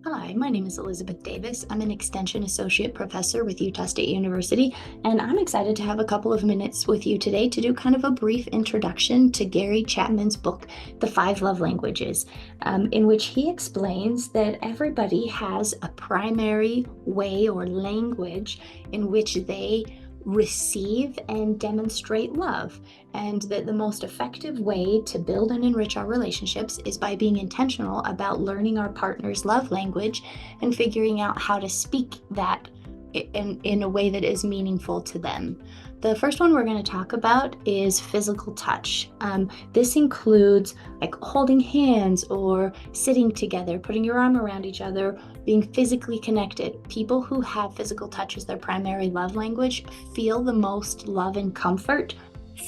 Hi, my name is Elizabeth Davis. I'm an Extension Associate Professor with Utah State University, and I'm excited to have a couple of minutes with you today to do kind of a brief introduction to Gary Chapman's book, The Five Love Languages, in which he explains that everybody has a primary way or language in which they receive and demonstrate love, and that the most effective way to build and enrich our relationships is by being intentional about learning our partner's love language and figuring out how to speak that in a way that is meaningful to them. The first one we're going to talk about is physical touch. This includes like holding hands or sitting together, putting your arm around each other, being physically connected. People who have physical touch as their primary love language feel the most love and comfort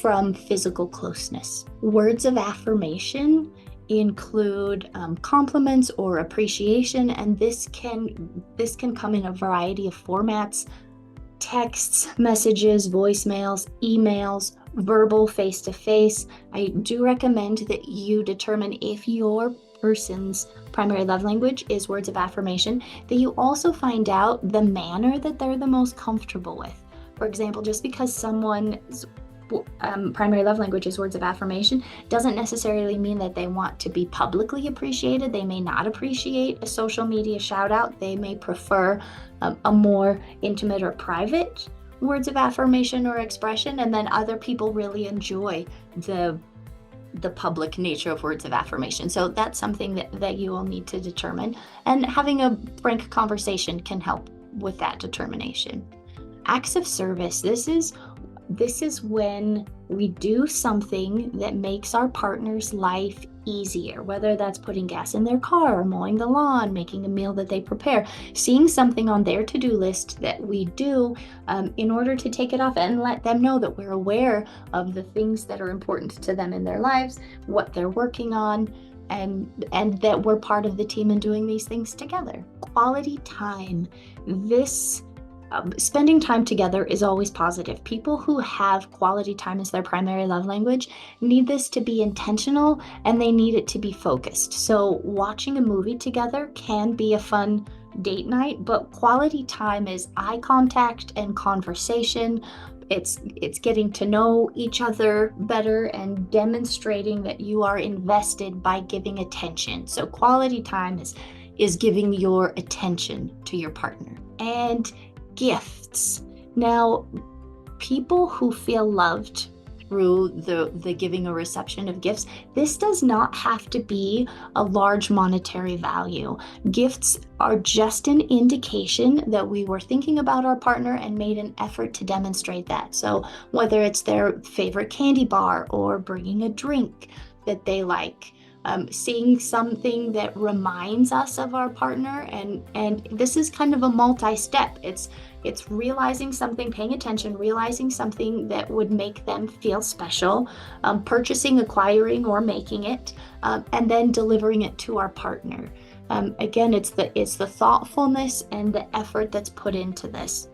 from physical closeness. Words of affirmation include compliments or appreciation, and this can come in a variety of formats: texts, messages, voicemails, emails, verbal, face-to-face. I do recommend that you determine if your person's primary love language is words of affirmation, that you also find out the manner that they're the most comfortable with. For example, just because someone's primary love language is words of affirmation doesn't necessarily mean that they want to be publicly appreciated. They may not appreciate a social media shout out. They may prefer a more intimate or private words of affirmation or expression, and then other people really enjoy the public nature of words of affirmation. So that's something that you will need to determine, and having a frank conversation can help with that determination. Acts of service. This is when we do something that makes our partner's life easier, whether that's putting gas in their car or mowing the lawn, making a meal that they prepare, seeing something on their to-do list that we do in order to take it off and let them know that we're aware of the things that are important to them in their lives, what they're working on, and that we're part of the team in doing these things together. Quality time. Spending time together is always positive. People who have quality time as their primary love language need this to be intentional, and they need it to be focused. So watching a movie together can be a fun date night, but quality time is eye contact and conversation. It's getting to know each other better and demonstrating that you are invested by giving attention. So quality time is giving your attention to your partner. And gifts. Now, people who feel loved through the giving or reception of gifts, this does not have to be a large monetary value. Gifts are just an indication that we were thinking about our partner and made an effort to demonstrate that. So whether it's their favorite candy bar or bringing a drink that they like, seeing something that reminds us of our partner, and this is kind of a multi-step. It's realizing something, paying attention, realizing something that would make them feel special, purchasing, acquiring, or making it, and then delivering it to our partner. Again, it's the thoughtfulness and the effort that's put into this.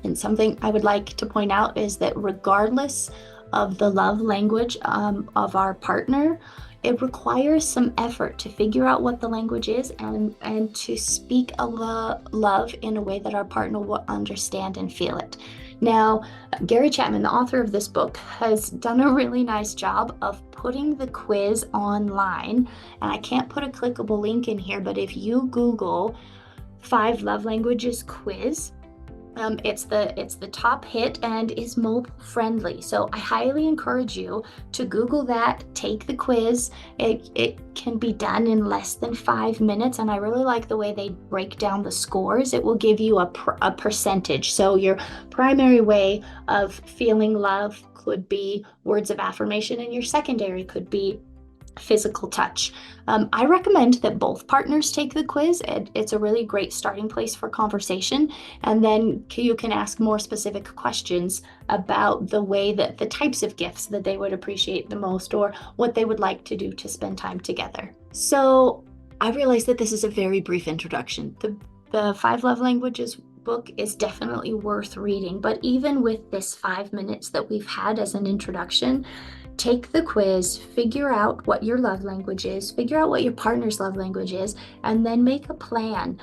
And something I would like to point out is that regardless of the love language of our partner, it requires some effort to figure out what the language is and to speak a love in a way that our partner will understand and feel it. Now, Gary Chapman, the author of this book, has done a really nice job of putting the quiz online. And I can't put a clickable link in here, but if you Google 5 Love Languages quiz, it's the top hit and is mobile friendly. So I highly encourage you to Google that, take the quiz. It can be done in less than 5 minutes, and I really like the way they break down the scores. It will give you a percentage. So your primary way of feeling love could be words of affirmation, and your secondary could be physical touch. I recommend that both partners take the quiz. It's a really great starting place for conversation, and then you can ask more specific questions about the types of gifts that they would appreciate the most, or what they would like to do to spend time together. So I realize that this is a very brief introduction. The 5 Love Languages book is definitely worth reading, but even with this 5 minutes that we've had as an introduction, Take the quiz, figure out what your love language is, figure out what your partner's love language is, and then make a plan.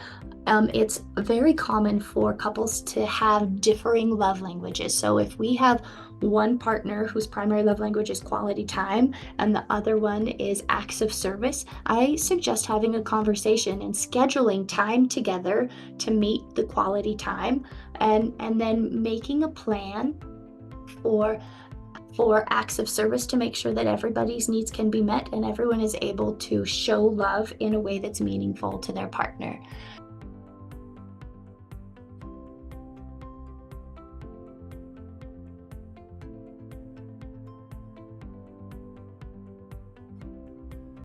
It's very common for couples to have differing love languages. So if we have one partner whose primary love language is quality time and the other one is acts of service, I suggest having a conversation and scheduling time together to meet the quality time, and then making a plan for acts of service to make sure that everybody's needs can be met and everyone is able to show love in a way that's meaningful to their partner.